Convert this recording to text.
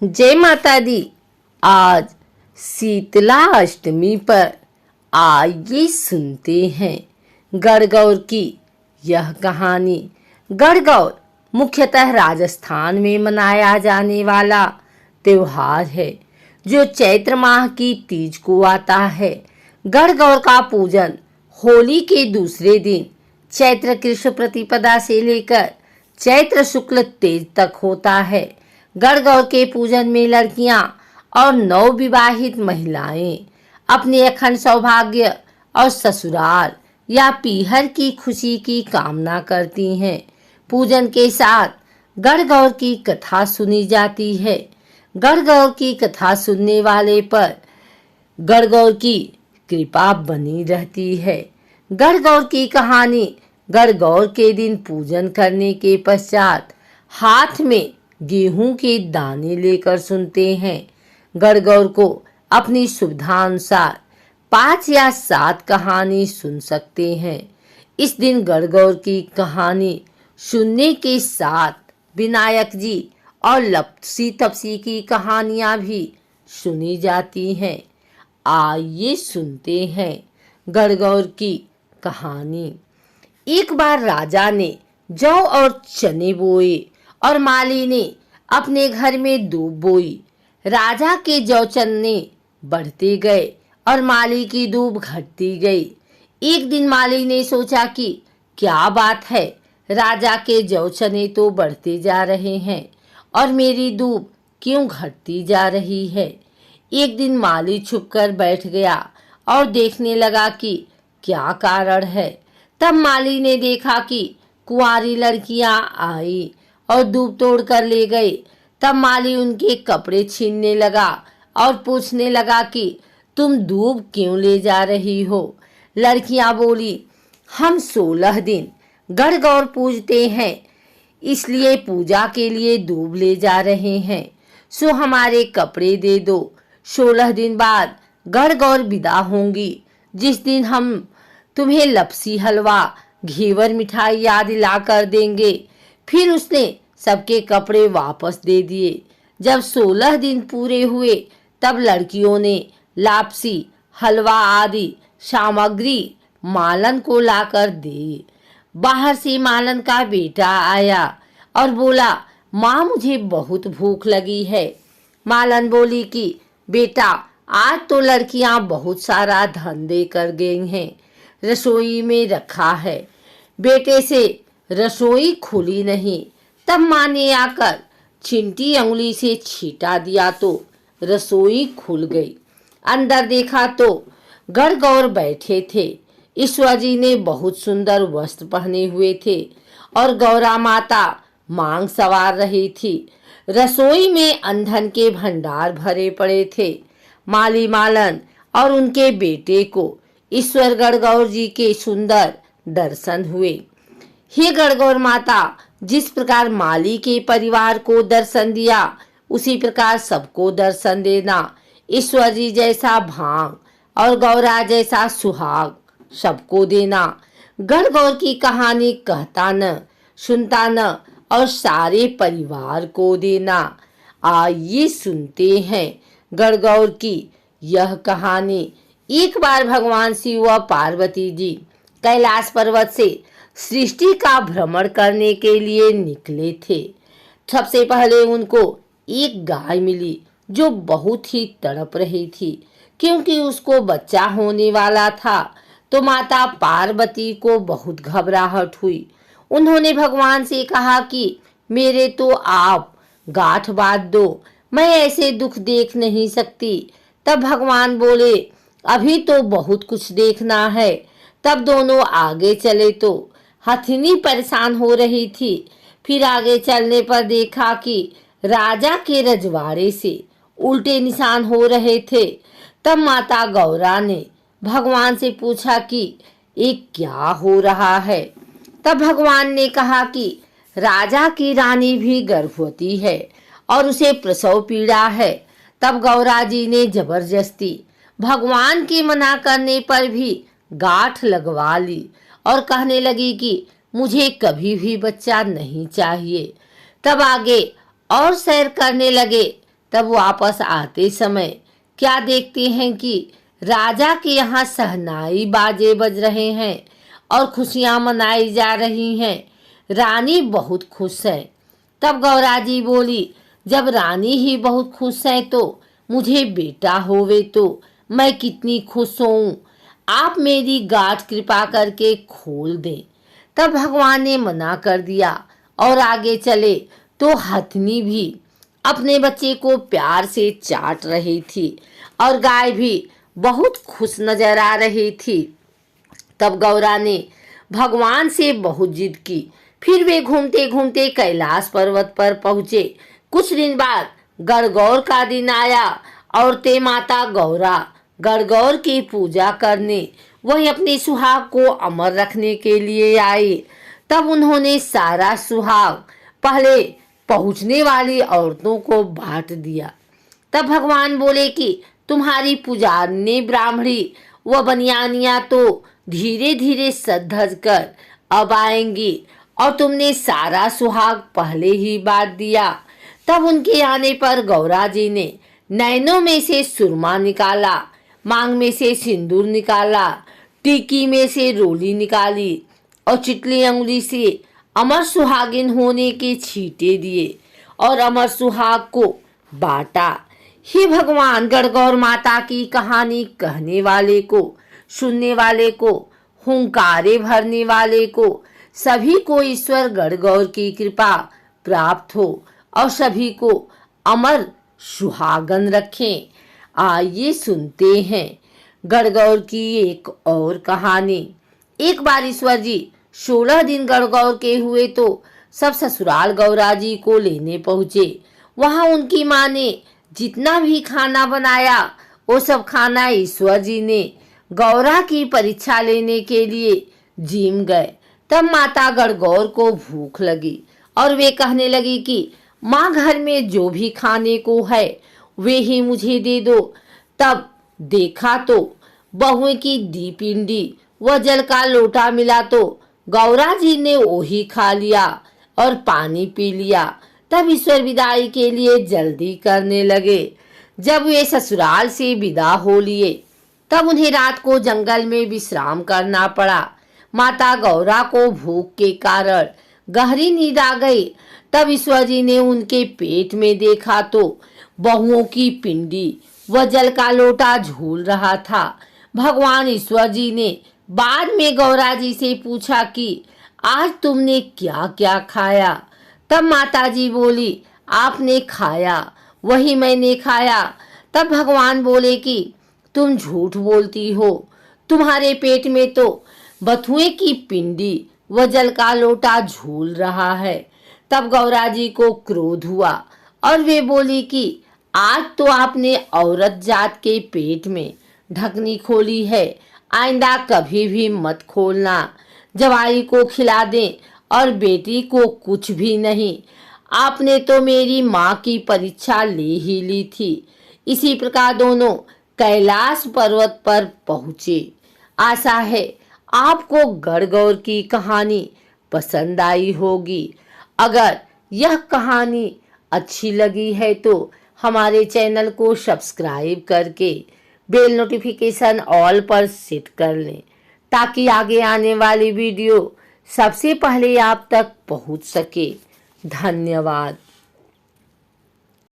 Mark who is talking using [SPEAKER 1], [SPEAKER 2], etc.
[SPEAKER 1] जय माता दी। आज शीतला अष्टमी पर आइए सुनते हैं गणगौर की यह कहानी। गणगौर मुख्यतः राजस्थान में मनाया जाने वाला त्योहार है जो चैत्र माह की तीज को आता है। गणगौर का पूजन होली के दूसरे दिन चैत्र कृष्ण प्रतिपदा से लेकर चैत्र शुक्ल तेज तक होता है। गणगौर के पूजन में लड़कियां और नवविवाहित महिलाएं अपने अखंड सौभाग्य और ससुराल या पीहर की खुशी की कामना करती हैं। पूजन के साथ गणगौर की कथा सुनी जाती है। गणगौर की कथा सुनने वाले पर गणगौर की कृपा बनी रहती है। गणगौर की कहानी। गणगौर के दिन पूजन करने के पश्चात हाथ में गेहूं के दाने लेकर सुनते हैं। गणगौर को अपनी सुविधानुसार 5 या 7 कहानी सुन सकते हैं। इस दिन गणगौर की कहानी सुनने के साथ विनायक जी और लपसी तपसी की कहानियां भी सुनी जाती हैं। आइए सुनते हैं गणगौर की कहानी। एक बार राजा ने जौ और चने बोए और माली ने अपने घर में दूब बोई। राजा के जौ चने बढ़ते गए और माली की दूब घटती गई। एक दिन माली ने सोचा कि क्या बात है, राजा के जौ चने तो बढ़ते जा रहे हैं और मेरी दूब क्यों घटती जा रही है। एक दिन माली छुपकर बैठ गया और देखने लगा कि क्या कारण है। तब माली ने देखा कि कुंवारी लड़कियां आई और दूब तोड़ कर ले गए। तब माली उनके कपड़े छीनने लगा और पूछने लगा कि तुम दूब क्यों ले जा रही हो। लड़कियां बोली, हम 16 दिन गणगौर पूजते हैं, इसलिए पूजा के लिए दूब ले जा रहे हैं, सो हमारे कपड़े दे दो। 16 दिन बाद गणगौर विदा होंगी, जिस दिन हम तुम्हें लपसी हलवा घेवर मिठाई याद ला कर देंगे। फिर उसने सबके कपड़े वापस दे दिए। जब 16 दिन पूरे हुए तब लड़कियों ने लापसी हलवा आदि सामग्री मालन को लाकर दी। बाहर से मालन का बेटा आया और बोला, माँ मुझे बहुत भूख लगी है। मालन बोली कि बेटा आज तो लड़कियां बहुत सारा धन दे कर गई हैं, रसोई में रखा है। बेटे से रसोई खुली नहीं। तब माँ ने आकर चिंटी अंगुली से छींटा दिया तो रसोई खुल गई। अंदर देखा तो गणगौर बैठे थे। ईश्वर जी ने बहुत सुंदर वस्त्र पहने हुए थे और गौरा माता मांग सवार रही थी। रसोई में ईंधन के भंडार भरे पड़े थे। माली मालन और उनके बेटे को ईश्वर गणगौर जी के सुंदर दर्शन हुए। हे गणगौर माता, जिस प्रकार माली के परिवार को दर्शन दिया उसी प्रकार सबको दर्शन देना। ईश्वर जी जैसा भांग और गौरा जैसा सुहाग सबको देना। गणगौर की कहानी कहता न, सुनता न और सारे परिवार को देना। आइए सुनते हैं गणगौर की यह कहानी। एक बार भगवान शिव व पार्वती जी कैलाश पर्वत से सृष्टि का भ्रमण करने के लिए निकले थे। सबसे पहले उनको एक गाय मिली जो बहुत ही तड़प रही थी, क्योंकि उसको बच्चा होने वाला था। तो माता पार्वती को बहुत घबराहट हुई। उन्होंने भगवान से कहा कि मेरे तो आप गांठ बांध दो, मैं ऐसे दुख देख नहीं सकती। तब भगवान बोले, अभी तो बहुत कुछ देखना है। तब दोनों आगे चले तो हथिनी परेशान हो रही थी। फिर आगे चलने पर देखा कि राजा के रजवाड़े से उल्टे निशान हो रहे थे। तब माता गौरा ने भगवान से पूछा कि ये क्या हो रहा है। तब भगवान ने कहा कि राजा की रानी भी गर्भवती है और उसे प्रसव पीड़ा है। तब गौरा जी ने जबरदस्ती भगवान के मना करने पर भी गांठ लगवा ली और कहने लगी कि मुझे कभी भी बच्चा नहीं चाहिए। तब आगे और सैर करने लगे तब वापस आते समय क्या देखते हैं कि राजा के यहाँ शहनाई बाजे बज रहे हैं और खुशियां मनाई जा रही हैं। रानी बहुत खुश है। तब गौरा जी बोली, जब रानी ही बहुत खुश है तो मुझे बेटा होवे तो मैं कितनी खुश हूँ। आप मेरी गांठ कृपा करके खोल दें। तब भगवान ने मना कर दिया और आगे चले तो हथनी भी अपने बच्चे को प्यार से चाट रही थी और गाय भी बहुत खुश नजर आ रही थी। तब गौरा ने भगवान से बहुत जिद की। फिर वे घूमते घूमते कैलाश पर्वत पर पहुंचे। कुछ दिन बाद गणगौर का दिन आया और ते माता गौरा गणगौर की पूजा करने वही अपने सुहाग को अमर रखने के लिए आए। तब उन्होंने सारा सुहाग पहले पहुंचने वाली औरतों को बांट दिया। तब भगवान बोले कि तुम्हारी पुजारनी ब्राह्मणी व बनियानियां तो धीरे धीरे सज धज कर अब आएंगी और तुमने सारा सुहाग पहले ही बांट दिया। तब उनके आने पर गौरा जी ने नैनों में से सुरमा निकाला, मांग में से सिंदूर निकाला, टीकी में से रोली निकाली और चिटली अंगुली से अमर सुहागिन होने के छींटे दिए और अमर सुहाग को बांटा। हे भगवान, गणगौर माता की कहानी कहने वाले को, सुनने वाले को, हुंकारे भरने वाले को, सभी को ईश्वर गणगौर की कृपा प्राप्त हो और सभी को अमर सुहागन रखें। आइए सुनते हैं गणगौर की एक और कहानी। एक बार ईश्वर जी 16 दिन गणगौर के हुए तो सब ससुराल गौरा जी को लेने पहुंचे। वहां उनकी माँ ने जितना भी खाना बनाया वो सब खाना ईश्वर जी ने गौरा की परीक्षा लेने के लिए जिम गए। तब माता गणगौर को भूख लगी और वे कहने लगी कि माँ, घर में जो भी खाने को है वे ही मुझे दे दो। तब देखा तो बहुएं की दी पिंडी व जल का लोटा मिला तो गौरा जी ने वही खा लिया और पानी पी लिया। तब ईश्वर विदाई के लिए जल्दी करने लगे। जब वे ससुराल से विदा हो लिए तब उन्हें रात को जंगल में विश्राम करना पड़ा। माता गौरा को भूख के कारण गहरी नींद आ गई। तब ईश्वर जी ने उनके पेट में देखा तो बहुओं की पिंडी व जल का लोटा झूल रहा था। भगवान ईश्वर जी ने बाद में गौरा जी से पूछा कि आज तुमने क्या क्या खाया। तब माता जी बोली, आपने खाया वही मैंने खाया। तब भगवान बोले कि तुम झूठ बोलती हो, तुम्हारे पेट में तो बथुए की पिंडी व जल का लोटा झूल रहा है। तब गौरा जी को क्रोध हुआ और वे बोली कि आज तो आपने औरत जात के पेट में ढकनी खोली है, आइंदा कभी भी मत खोलना। जवाई को खिला दें और बेटी को कुछ भी नहीं। आपने तो मेरी माँ की परीक्षा ले ही ली थी। इसी प्रकार दोनों कैलाश पर्वत पर पहुँचे। आशा है आपको गणगौर की कहानी पसंद आई होगी। अगर यह कहानी अच्छी लगी है तो हमारे चैनल को सब्सक्राइब करके बेल नोटिफिकेशन ऑल पर सेट कर लें ताकि आगे आने वाली वीडियो सबसे पहले आप तक पहुंच सके। धन्यवाद।